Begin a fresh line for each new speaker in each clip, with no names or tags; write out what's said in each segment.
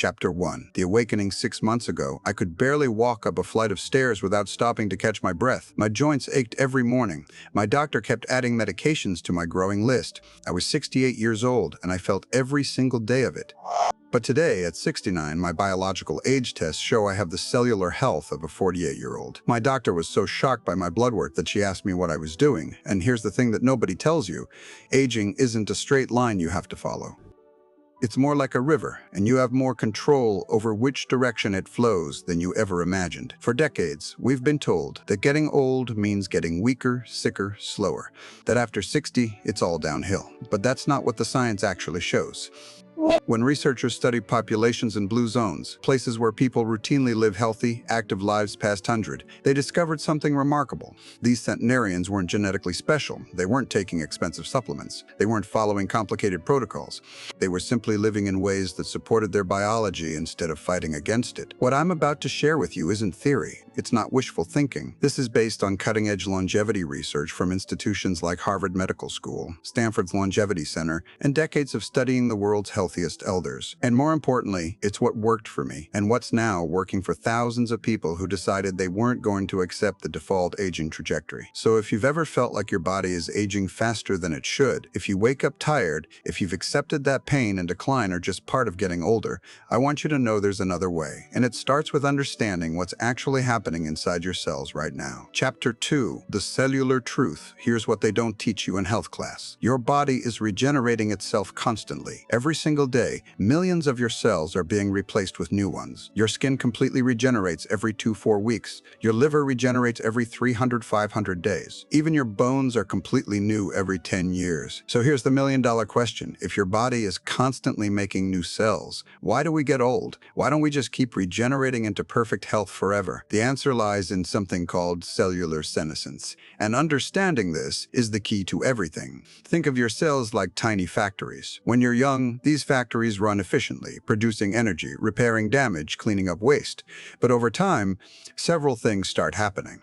Chapter 1. The Awakening. 6 months ago, I could barely walk up a flight of stairs without stopping to catch my breath. My joints ached every morning. My doctor kept adding medications to my growing list. I was 68 years old, and I felt every single day of it. But today, at 69, my biological age tests show I have the cellular health of a 48-year-old. My doctor was so shocked by my blood work that she asked me what I was doing. And here's the thing that nobody tells you. Aging isn't a straight line you have to follow. It's more like a river, and you have more control over which direction it flows than you ever imagined. For decades, we've been told that getting old means getting weaker, sicker, slower. That after 60, it's all downhill. But that's not what the science actually shows. When researchers studied populations in blue zones, places where people routinely live healthy, active lives past 100, they discovered something remarkable. These centenarians weren't genetically special. They weren't taking expensive supplements. They weren't following complicated protocols. They were simply living in ways that supported their biology instead of fighting against it. What I'm about to share with you isn't theory. It's not wishful thinking. This is based on cutting-edge longevity research from institutions like Harvard Medical School, Stanford's Longevity Center, and decades of studying the world's healthiest elders. And more importantly, it's what worked for me, and what's now working for thousands of people who decided they weren't going to accept the default aging trajectory. So if you've ever felt like your body is aging faster than it should, if you wake up tired, if you've accepted that pain and decline are just part of getting older, I want you to know there's another way. And it starts with understanding what's actually happening inside your cells right now. Chapter 2. The Cellular Truth. Here's what they don't teach you in health class. Your body is regenerating itself constantly. Every single day, millions of your cells are being replaced with new ones. Your skin completely regenerates every 2-4 weeks. Your liver regenerates every 300-500 days. Even your bones are completely new every 10 years. So here's the million-dollar question. If your body is constantly making new cells, why do we get old? Why don't we just keep regenerating into perfect health forever? The answer lies in something called cellular senescence. And understanding this is the key to everything. Think of your cells like tiny factories. When you're young, these factories run efficiently, producing energy, repairing damage, cleaning up waste. But over time, several things start happening.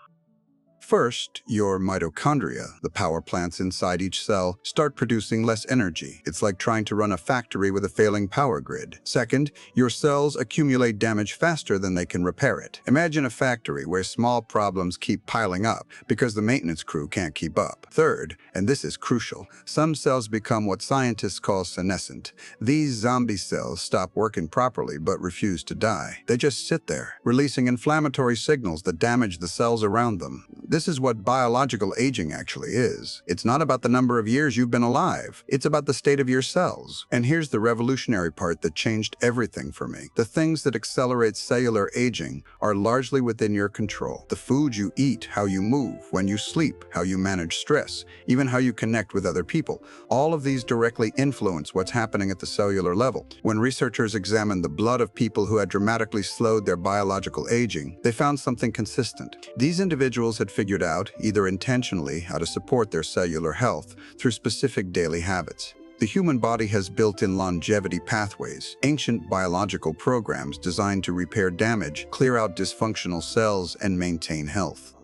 First, your mitochondria, the power plants inside each cell, start producing less energy. It's like trying to run a factory with a failing power grid. Second, your cells accumulate damage faster than they can repair it. Imagine a factory where small problems keep piling up because the maintenance crew can't keep up. Third, and this is crucial, some cells become what scientists call senescent. These zombie cells stop working properly but refuse to die. They just sit there, releasing inflammatory signals that damage the cells around them. This is what biological aging actually is. It's not about the number of years you've been alive. It's about the state of your cells. And here's the revolutionary part that changed everything for me. The things that accelerate cellular aging are largely within your control. The food you eat, how you move, when you sleep, how you manage stress, even how you connect with other people. All of these directly influence what's happening at the cellular level. When researchers examined the blood of people who had dramatically slowed their biological aging, they found something consistent. These individuals had figured out, either intentionally, how to support their cellular health through specific daily habits. The human body has built-in longevity pathways, ancient biological programs designed to repair damage, clear out dysfunctional cells, and maintain health.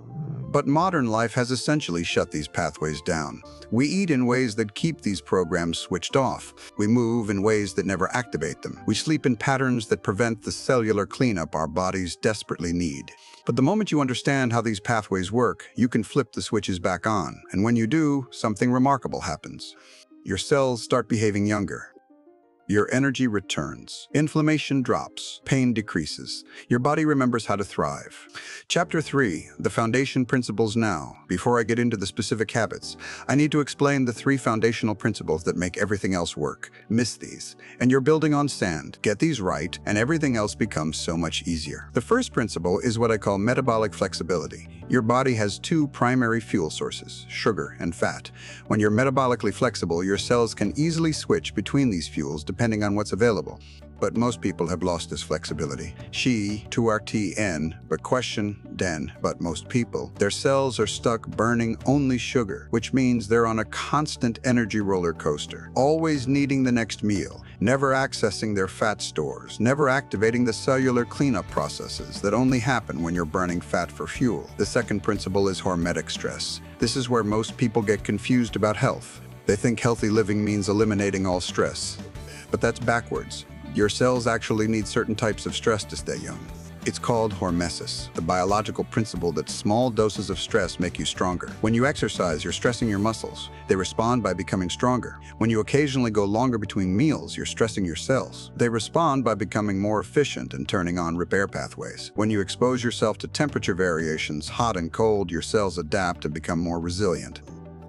But modern life has essentially shut these pathways down. We eat in ways that keep these programs switched off. We move in ways that never activate them. We sleep in patterns that prevent the cellular cleanup our bodies desperately need. But the moment you understand how these pathways work, you can flip the switches back on. And when you do, something remarkable happens. Your cells start behaving younger. Your energy returns. Inflammation drops. Pain decreases. Your body remembers how to thrive. Chapter 3. The Foundation Principles. Now, before I get into the specific habits, I need to explain the 3 foundational principles that make everything else work. Miss these, and you're building on sand. Get these right, and everything else becomes so much easier. The first principle is what I call metabolic flexibility. Your body has 2 primary fuel sources, sugar and fat. When you're metabolically flexible, your cells can easily switch between these fuels depending on what's available. But most people have lost this flexibility. She, to our TN, but question, den, but most people, their cells are stuck burning only sugar, which means they're on a constant energy roller coaster, always needing the next meal, never accessing their fat stores, never activating the cellular cleanup processes that only happen when you're burning fat for fuel. The second principle is hormetic stress. This is where most people get confused about health. They think healthy living means eliminating all stress. But that's backwards. Your cells actually need certain types of stress to stay young. It's called hormesis, the biological principle that small doses of stress make you stronger. When you exercise, you're stressing your muscles. They respond by becoming stronger. When you occasionally go longer between meals, you're stressing your cells. They respond by becoming more efficient and turning on repair pathways. When you expose yourself to temperature variations, hot and cold, your cells adapt and become more resilient.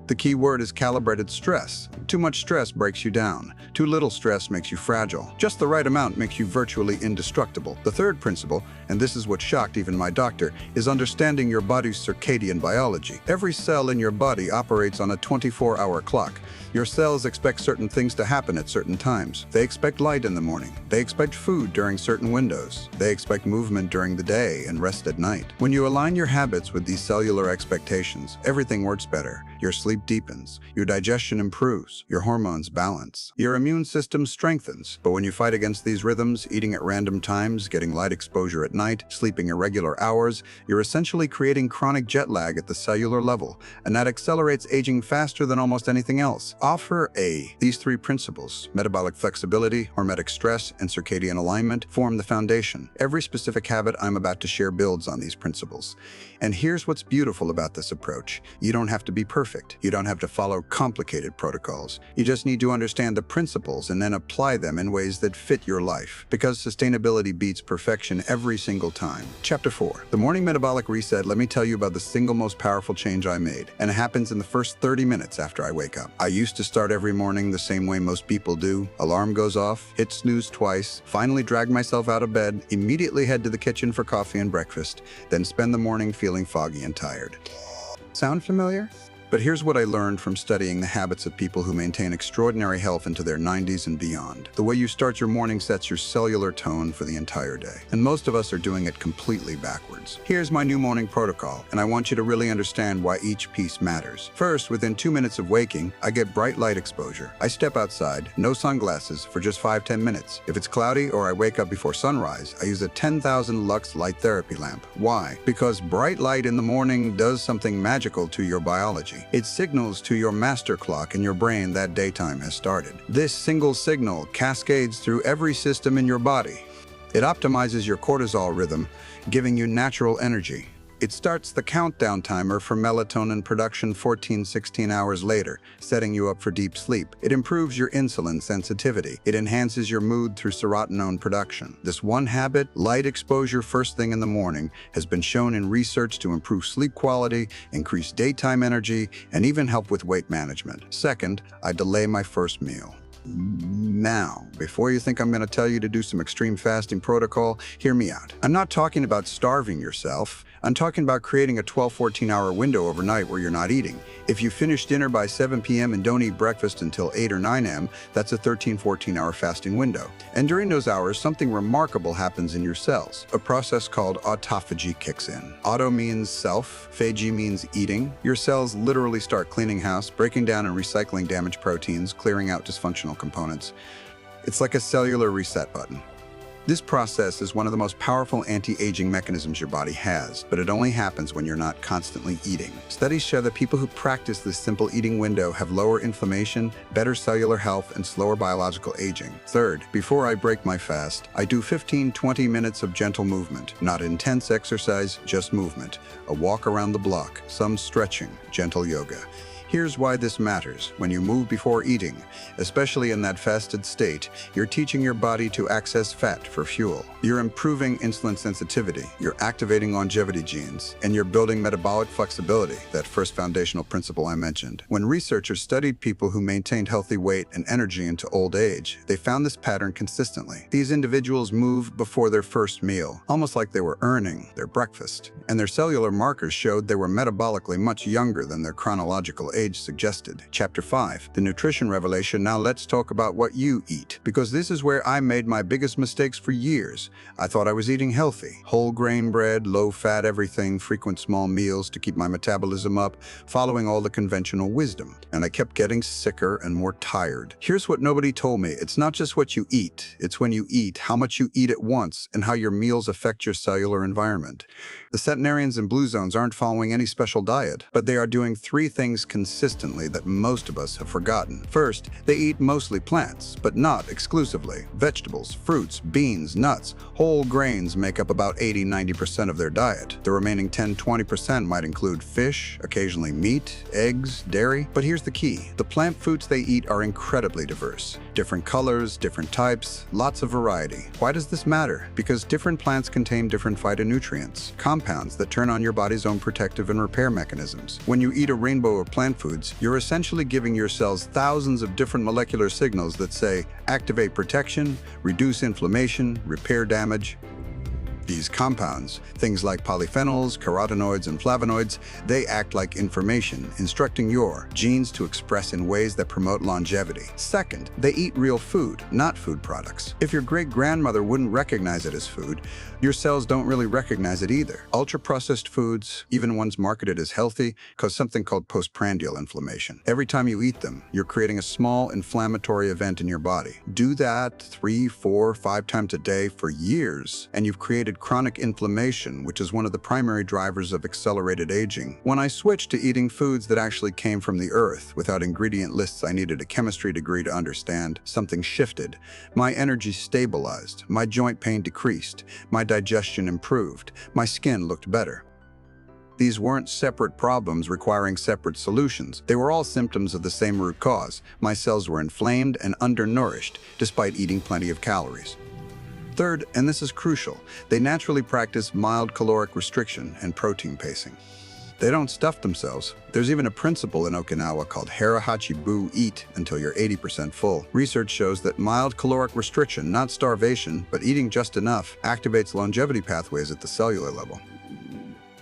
The key word is calibrated stress. Too much stress breaks you down. Too little stress makes you fragile. Just the right amount makes you virtually indestructible. The third principle, and this is what shocked even my doctor, is understanding your body's circadian biology. Every cell in your body operates on a 24-hour clock. Your cells expect certain things to happen at certain times. They expect light in the morning. They expect food during certain windows. They expect movement during the day and rest at night. When you align your habits with these cellular expectations, everything works better. Your sleep deepens. Your digestion improves. Your hormones balance. Your immune system strengthens. But when you fight against these rhythms, eating at random times, getting light exposure at night, sleeping irregular hours, you're essentially creating chronic jet lag at the cellular level, and that accelerates aging faster than almost anything else. Offer A. These three principles, metabolic flexibility, hormetic stress, and circadian alignment, form the foundation. Every specific habit I'm about to share builds on these principles. And here's what's beautiful about this approach. You don't have to be perfect. You don't have to follow complicated protocols. You just need to understand the principles and then apply them in ways that fit your life. Because sustainability beats perfection every single time. Chapter 4. The morning metabolic reset. Let me tell you about the single most powerful change I made. And it happens in the first 30 minutes after I wake up. I used to start every morning the same way most people do. Alarm goes off, hit snooze twice, finally drag myself out of bed, immediately head to the kitchen for coffee and breakfast, then spend the morning feeling foggy and tired. Sound familiar? But here's what I learned from studying the habits of people who maintain extraordinary health into their 90s and beyond. The way you start your morning sets your cellular tone for the entire day. And most of us are doing it completely backwards. Here's my new morning protocol, and I want you to really understand why each piece matters. First, within 2 minutes of waking, I get bright light exposure. I step outside, no sunglasses, for just 5-10 minutes. If it's cloudy or I wake up before sunrise, I use a 10,000 lux light therapy lamp. Why? Because bright light in the morning does something magical to your biology. It signals to your master clock in your brain that daytime has started. This single signal cascades through every system in your body. It optimizes your cortisol rhythm, giving you natural energy. It starts the countdown timer for melatonin production 14-16 hours later, setting you up for deep sleep. It improves your insulin sensitivity. It enhances your mood through serotonin production. This one habit, light exposure first thing in the morning, has been shown in research to improve sleep quality, increase daytime energy, and even help with weight management. Second, I delay my first meal. Now, before you think I'm going to tell you to do some extreme fasting protocol, hear me out. I'm not talking about starving yourself. I'm talking about creating a 12-14 hour window overnight where you're not eating. If you finish dinner by 7 p.m. and don't eat breakfast until 8 or 9 a.m., that's a 13-14 hour fasting window. And during those hours, something remarkable happens in your cells. A process called autophagy kicks in. Auto means self, phagy means eating. Your cells literally start cleaning house, breaking down and recycling damaged proteins, clearing out dysfunctional components. It's like a cellular reset button. This process is one of the most powerful anti-aging mechanisms your body has, but it only happens when you're not constantly eating. Studies show that people who practice this simple eating window have lower inflammation, better cellular health, and slower biological aging. Third, before I break my fast, I do 15-20 minutes of gentle movement. Not intense exercise, just movement. A walk around the block, some stretching, gentle yoga. Here's why this matters. When you move before eating, especially in that fasted state, you're teaching your body to access fat for fuel. You're improving insulin sensitivity, you're activating longevity genes, and you're building metabolic flexibility, that first foundational principle I mentioned. When researchers studied people who maintained healthy weight and energy into old age, they found this pattern consistently. These individuals moved before their first meal, almost like they were earning their breakfast, and their cellular markers showed they were metabolically much younger than their chronological age suggested. Chapter 5, the nutrition revelation. Now let's talk about what you eat, because this is where I made my biggest mistakes for years. I thought I was eating healthy. Whole grain bread, low fat everything, frequent small meals to keep my metabolism up, following all the conventional wisdom. And I kept getting sicker and more tired. Here's what nobody told me. It's not just what you eat. It's when you eat, how much you eat at once, and how your meals affect your cellular environment. The Centenarians and Blue Zones aren't following any special diet, but they are doing 3 things consistently consistently that most of us have forgotten. First, they eat mostly plants, but not exclusively. Vegetables, fruits, beans, nuts, whole grains make up about 80–90% of their diet. The remaining 10–20% might include fish, occasionally meat, eggs, dairy. But here's the key. The plant foods they eat are incredibly diverse. Different colors, different types, lots of variety. Why does this matter? Because different plants contain different phytonutrients, compounds that turn on your body's own protective and repair mechanisms. When you eat a rainbow of plant foods, you're essentially giving your cells thousands of different molecular signals that say, activate protection, reduce inflammation, repair damage. These compounds, things like polyphenols, carotenoids, and flavonoids, they act like information, instructing your genes to express in ways that promote longevity. Second, they eat real food, not food products. If your great-grandmother wouldn't recognize it as food, your cells don't really recognize it either. Ultra-processed foods, even ones marketed as healthy, cause something called postprandial inflammation. Every time you eat them, you're creating a small inflammatory event in your body. Do that 3, 4, 5 times a day for years, and you've created chronic inflammation, which is one of the primary drivers of accelerated aging. When I switched to eating foods that actually came from the earth, without ingredient lists I needed a chemistry degree to understand, something shifted. My energy stabilized, my joint pain decreased, my digestion improved, my skin looked better. These weren't separate problems requiring separate solutions. They were all symptoms of the same root cause. My cells were inflamed and undernourished, despite eating plenty of calories. Third, and this is crucial, they naturally practice mild caloric restriction and protein pacing. They don't stuff themselves. There's even a principle in Okinawa called harahachi-bu, eat until you're 80% full. Research shows that mild caloric restriction, not starvation, but eating just enough, activates longevity pathways at the cellular level.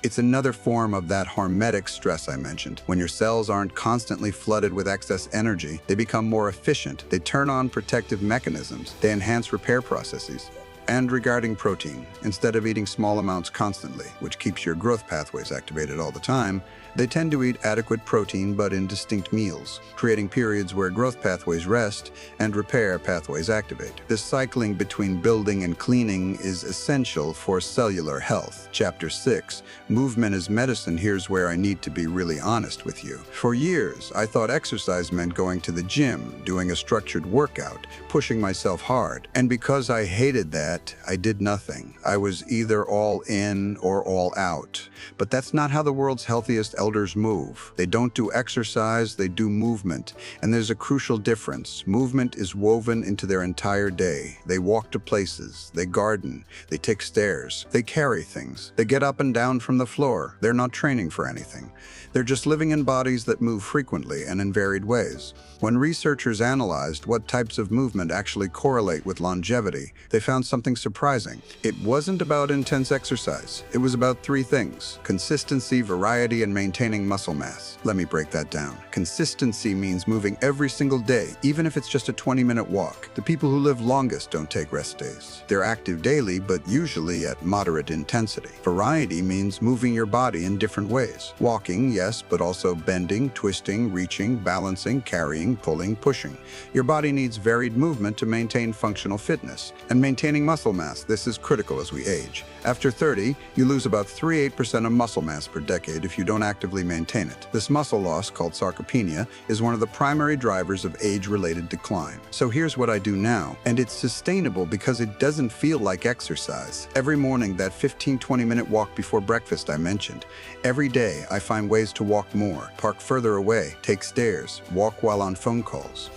It's another form of that hormetic stress I mentioned. When your cells aren't constantly flooded with excess energy, they become more efficient. They turn on protective mechanisms. They enhance repair processes. And regarding protein, instead of eating small amounts constantly, which keeps your growth pathways activated all the time, they tend to eat adequate protein but in distinct meals, creating periods where growth pathways rest and repair pathways activate. This cycling between building and cleaning is essential for cellular health. Chapter 6, Movement is Medicine. Here's where I need to be really honest with you. For years, I thought exercise meant going to the gym, doing a structured workout, pushing myself hard. And because I hated that, I did nothing. I was either all in or all out. But that's not how the world's healthiest elders move. They don't do exercise, they do movement. And there's a crucial difference. Movement is woven into their entire day. They walk to places, they garden, they take stairs, they carry things, they get up and down from the floor. They're not training for anything. They're just living in bodies that move frequently and in varied ways. When researchers analyzed what types of movement actually correlate with longevity, they found something surprising. It wasn't about intense exercise. It was about 3 things: consistency, variety, and maintaining muscle mass. Let me break that down. Consistency means moving every single day, even if it's just a 20-minute walk. The people who live longest don't take rest days. They're active daily, but usually at moderate intensity. Variety means moving your body in different ways. Walking, yes, but also bending, twisting, reaching, balancing, carrying, pulling, pushing. Your body needs varied movement to maintain functional fitness. And maintaining muscle mass, this is critical as we age. After 30, you lose about 3–8% of muscle mass per decade if you don't actively maintain it. This muscle loss, called sarcopenia, is one of the primary drivers of age-related decline. So here's what I do now, and it's sustainable because it doesn't feel like exercise. Every morning, that 15–20-minute walk before breakfast I mentioned. Every day, I find ways to walk more, park further away, take stairs, walk while on phone calls.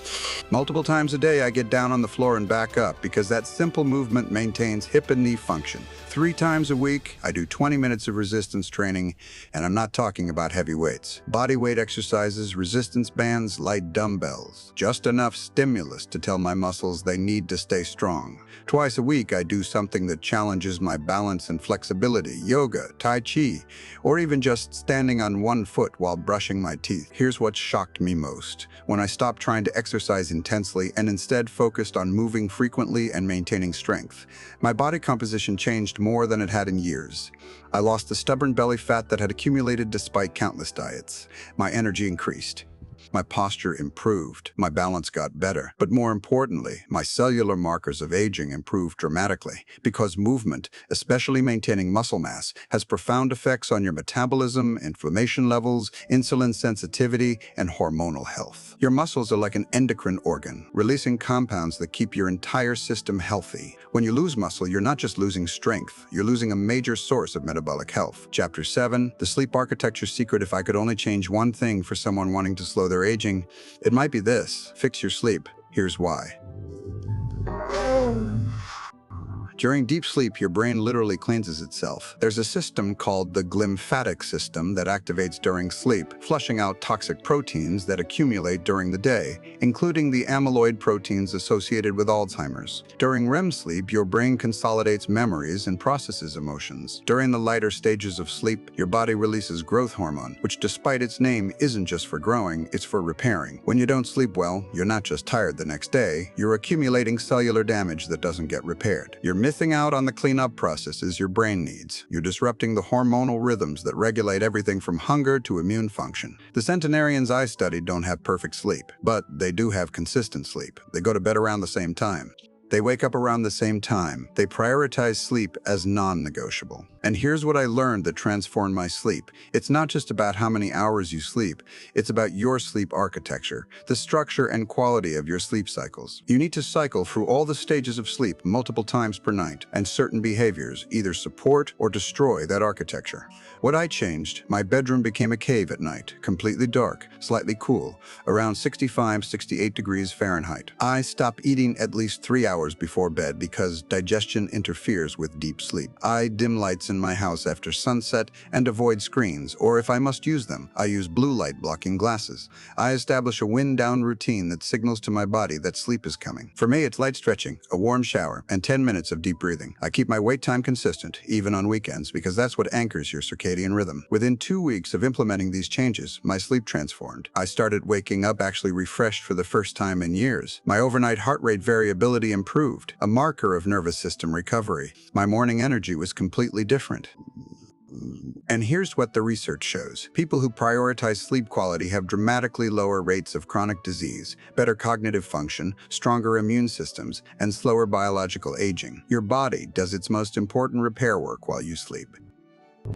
Multiple times a day, I get down on the floor and back up because that simple movement maintains hip and knee function. 3 times a week, I do 20 minutes of resistance training, and I'm not talking about heavy weights. Body weight exercises, resistance bands, light dumbbells. Just enough stimulus to tell my muscles they need to stay strong. Twice a week, I do something that challenges my balance and flexibility: yoga, tai chi, or even just standing on one foot while brushing my teeth. Here's what shocked me most. When I stopped trying to exercise intensely and instead focused on moving frequently and maintaining strength, my body composition changed more than it had in years. I lost the stubborn belly fat that had accumulated despite countless diets. My energy increased. My posture improved, my balance got better, but more importantly, my cellular markers of aging improved dramatically because movement, especially maintaining muscle mass, has profound effects on your metabolism, inflammation levels, insulin sensitivity, and hormonal health. Your muscles are like an endocrine organ, releasing compounds that keep your entire system healthy. When you lose muscle, you're not just losing strength, you're losing a major source of metabolic health. Chapter 7, The Sleep Architecture Secret. If I could only change one thing for someone wanting to slow their aging, it might be this: fix your sleep. Here's why. During deep sleep, your brain literally cleanses itself. There's a system called the glymphatic system that activates during sleep, flushing out toxic proteins that accumulate during the day, including the amyloid proteins associated with Alzheimer's. During REM sleep, your brain consolidates memories and processes emotions. During the lighter stages of sleep, your body releases growth hormone, which despite its name isn't just for growing, it's for repairing. When you don't sleep well, you're not just tired the next day, you're accumulating cellular damage that doesn't get repaired. You're missing out on the cleanup processes your brain needs. You're disrupting the hormonal rhythms that regulate everything from hunger to immune function. The centenarians I studied don't have perfect sleep, but they do have consistent sleep. They go to bed around the same time. They wake up around the same time. They prioritize sleep as non-negotiable. And here's what I learned that transformed my sleep. It's not just about how many hours you sleep. It's about your sleep architecture, the structure and quality of your sleep cycles. You need to cycle through all the stages of sleep multiple times per night, and certain behaviors either support or destroy that architecture. What I changed, my bedroom became a cave at night, completely dark, slightly cool, around 65-68 degrees Fahrenheit. I stop eating at least 3 hours before bed because digestion interferes with deep sleep. I dim lights in my house after sunset and avoid screens, or if I must use them, I use blue light blocking glasses. I establish a wind-down routine that signals to my body that sleep is coming. For me, it's light stretching, a warm shower, and 10 minutes of deep breathing. I keep my wake time consistent, even on weekends, because that's what anchors your circadian rhythm. Within 2 weeks of implementing these changes, my sleep transformed. I started waking up actually refreshed for the first time in years. My overnight heart rate variability improved, a marker of nervous system recovery. My morning energy was completely different. And here's what the research shows. People who prioritize sleep quality have dramatically lower rates of chronic disease, better cognitive function, stronger immune systems, and slower biological aging. Your body does its most important repair work while you sleep.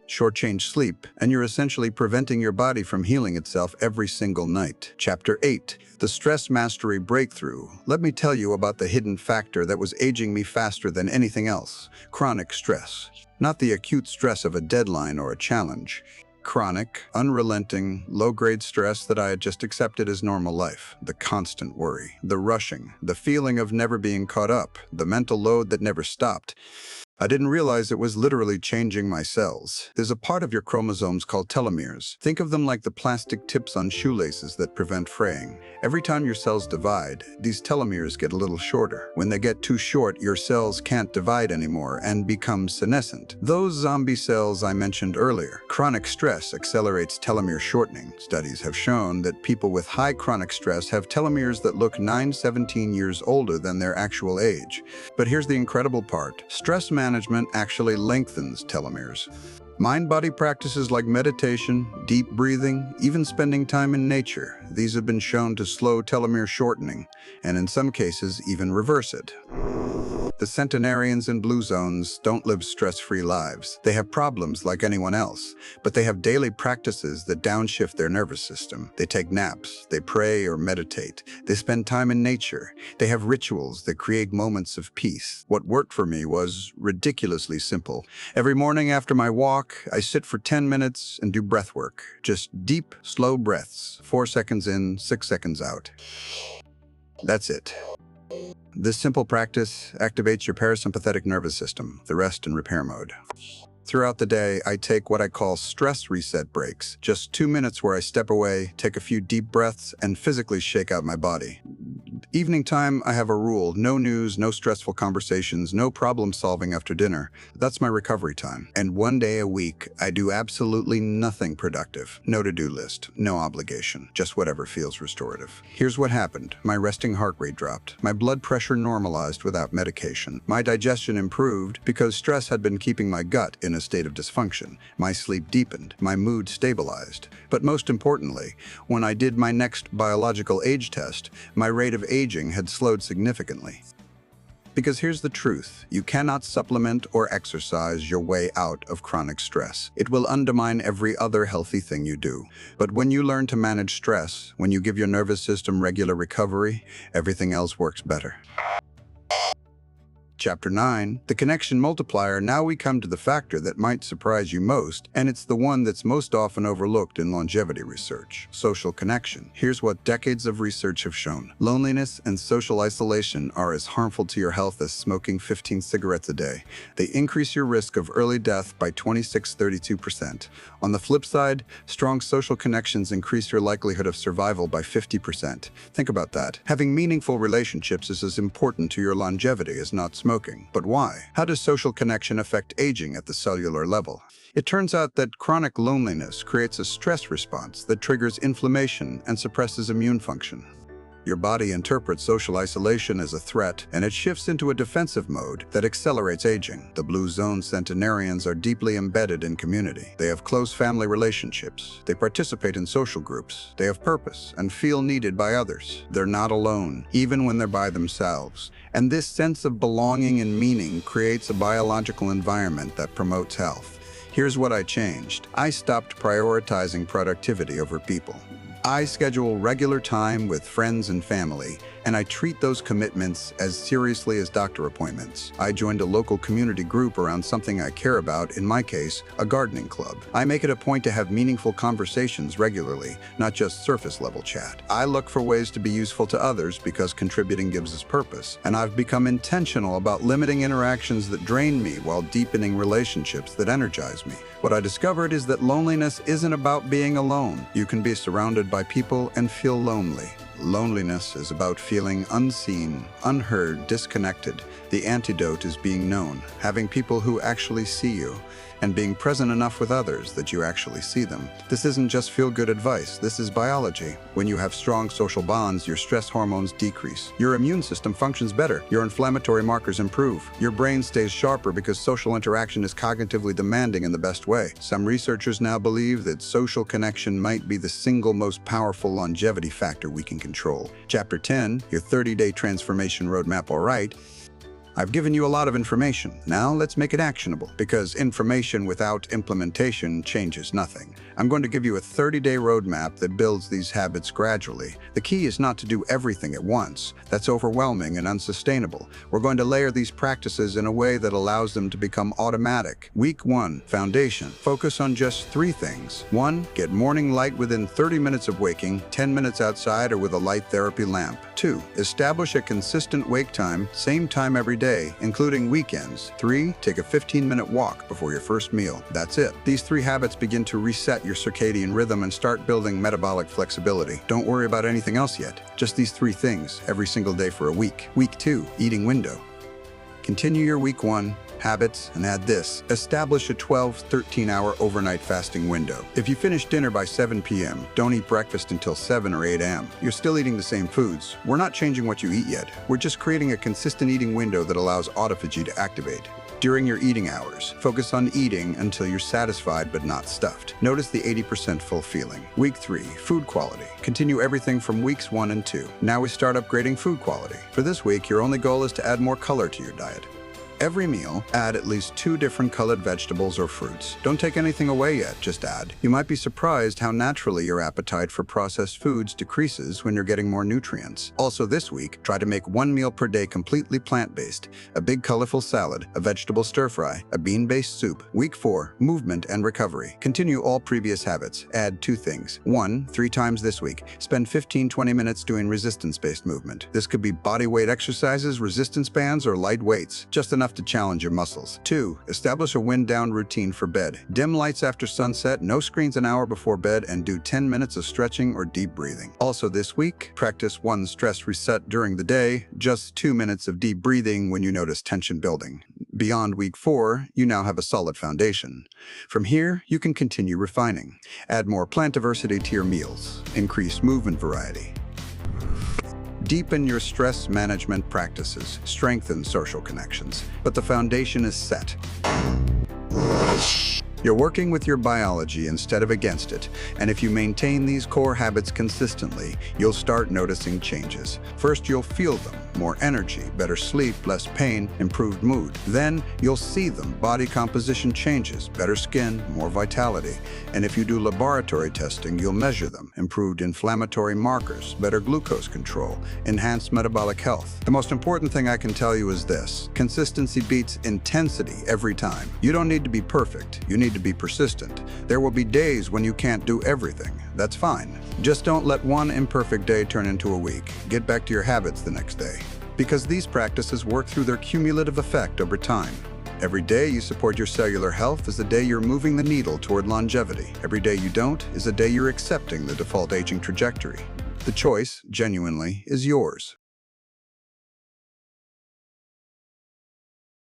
Shortchange sleep, and you're essentially preventing your body from healing itself every single night. Chapter 8, The Stress Mastery Breakthrough. Let me tell you about the hidden factor that was aging me faster than anything else: chronic stress. Not the acute stress of a deadline or a challenge. Chronic, unrelenting, low-grade stress that I had just accepted as normal life. The constant worry, the rushing, the feeling of never being caught up, the mental load that never stopped. I didn't realize it was literally changing my cells. There's a part of your chromosomes called telomeres. Think of them like the plastic tips on shoelaces that prevent fraying. Every time your cells divide, these telomeres get a little shorter. When they get too short, your cells can't divide anymore and become senescent. Those zombie cells I mentioned earlier. Chronic stress accelerates telomere shortening. Studies have shown that people with high chronic stress have telomeres that look 9-17 years older than their actual age. But here's the incredible part. Stress management actually lengthens telomeres. Mind-body practices like meditation, deep breathing, even spending time in nature, these have been shown to slow telomere shortening, and in some cases even reverse it. The centenarians in blue zones don't live stress-free lives. They have problems like anyone else, but they have daily practices that downshift their nervous system. They take naps, they pray or meditate, they spend time in nature, they have rituals that create moments of peace. What worked for me was ridiculously simple. Every morning after my walk, I sit for 10 minutes and do breath work. Just deep, slow breaths, 4 seconds in, 6 seconds out. That's it. This simple practice activates your parasympathetic nervous system, the rest and repair mode. Throughout the day, I take what I call stress reset breaks, just 2 minutes where I step away, take a few deep breaths, and physically shake out my body. Evening time, I have a rule: no news, no stressful conversations, no problem solving after dinner. That's my recovery time. And one day a week, I do absolutely nothing productive. No to-do list, no obligation, just whatever feels restorative. Here's what happened. My resting heart rate dropped. My blood pressure normalized without medication. My digestion improved because stress had been keeping my gut in a state of dysfunction. My sleep deepened. My mood stabilized. But most importantly, when I did my next biological age test, my rate of aging had slowed significantly. Because here's the truth: you cannot supplement or exercise your way out of chronic stress. It will undermine every other healthy thing you do. But when you learn to manage stress, when you give your nervous system regular recovery, everything else works better. Chapter 9, the connection multiplier. Now we come to the factor that might surprise you most, and it's the one that's most often overlooked in longevity research: social connection. Here's what decades of research have shown. Loneliness and social isolation are as harmful to your health as smoking 15 cigarettes a day. They increase your risk of early death by 26–32%. On the flip side, strong social connections increase your likelihood of survival by 50%. Think about that. Having meaningful relationships is as important to your longevity as not smoking. But why? How does social connection affect aging at the cellular level? It turns out that chronic loneliness creates a stress response that triggers inflammation and suppresses immune function. Your body interprets social isolation as a threat, and it shifts into a defensive mode that accelerates aging. The blue zone centenarians are deeply embedded in community. They have close family relationships. They participate in social groups. They have purpose and feel needed by others. They're not alone, even when they're by themselves. And this sense of belonging and meaning creates a biological environment that promotes health. Here's what I changed. I stopped prioritizing productivity over people. I schedule regular time with friends and family, and I treat those commitments as seriously as doctor appointments. I joined a local community group around something I care about, in my case, a gardening club. I make it a point to have meaningful conversations regularly, not just surface-level chat. I look for ways to be useful to others because contributing gives us purpose, and I've become intentional about limiting interactions that drain me while deepening relationships that energize me. What I discovered is that loneliness isn't about being alone. You can be surrounded by people and feel lonely. Loneliness is about feeling unseen, unheard, disconnected. The antidote is being known, having people who actually see you, and being present enough with others that you actually see them. This isn't just feel-good advice, this is biology. When you have strong social bonds, your stress hormones decrease. Your immune system functions better. Your inflammatory markers improve. Your brain stays sharper because social interaction is cognitively demanding in the best way. Some researchers now believe that social connection might be the single most powerful longevity factor we can control. Chapter 10, your 30-day transformation roadmap. All right. I've given you a lot of information. Now let's make it actionable, because information without implementation changes nothing. I'm going to give you a 30-day roadmap that builds these habits gradually. The key is not to do everything at once. That's overwhelming and unsustainable. We're going to layer these practices in a way that allows them to become automatic. Week 1, foundation. Focus on just 3 things. 1, get morning light within 30 minutes of waking, 10 minutes outside or with a light therapy lamp. 2, establish a consistent wake time, same time every day, including weekends. 3, take a 15-minute walk before your first meal. That's it. These 3 habits begin to reset your circadian rhythm and start building metabolic flexibility. Don't worry about anything else yet. Just these 3 things every single day for a week. Week 2, eating window. Continue your week 1 habits and add this. Establish a 12–13-hour overnight fasting window. If you finish dinner by 7 p.m., don't eat breakfast until 7 or 8 a.m. You're still eating the same foods. We're not changing what you eat yet. We're just creating a consistent eating window that allows autophagy to activate. During your eating hours, focus on eating until you're satisfied but not stuffed. Notice the 80% full feeling. Week 3, food quality. Continue everything from weeks 1 and 2. Now we start upgrading food quality. For this week, your only goal is to add more color to your diet. Every meal, add at least 2 different colored vegetables or fruits. Don't take anything away yet, just add. You might be surprised how naturally your appetite for processed foods decreases when you're getting more nutrients. Also this week, try to make 1 meal per day completely plant-based. A big colorful salad, a vegetable stir-fry, a bean-based soup. Week 4, movement and recovery. Continue all previous habits. Add 2 things. 1, 3 times this week, spend 15–20 minutes doing resistance-based movement. This could be body weight exercises, resistance bands, or light weights. Just enough enough to challenge your muscles. 2. Establish a wind-down routine for bed. Dim lights after sunset, no screens an hour before bed, and do 10 minutes of stretching or deep breathing. Also this week, practice one stress reset during the day, just 2 minutes of deep breathing when you notice tension building. Beyond week 4, you now have a solid foundation. From here, you can continue refining. Add more plant diversity to your meals. Increase movement variety. Deepen your stress management practices. Strengthen social connections. But the foundation is set. You're working with your biology instead of against it, and if you maintain these core habits consistently, you'll start noticing changes. First, you'll feel them: more energy, better sleep, less pain, improved mood. Then, you'll see them: body composition changes, better skin, more vitality. And if you do laboratory testing, you'll measure them: improved inflammatory markers, better glucose control, enhanced metabolic health. The most important thing I can tell you is this: consistency beats intensity every time. You don't need to be perfect. You need to be persistent. There will be days when you can't do everything. That's fine. Just don't let one imperfect day turn into a week. Get back to your habits the next day. Because these practices work through their cumulative effect over time. Every day you support your cellular health is a day you're moving the needle toward longevity. Every day you don't is a day you're accepting the default aging trajectory. The choice, genuinely, is yours.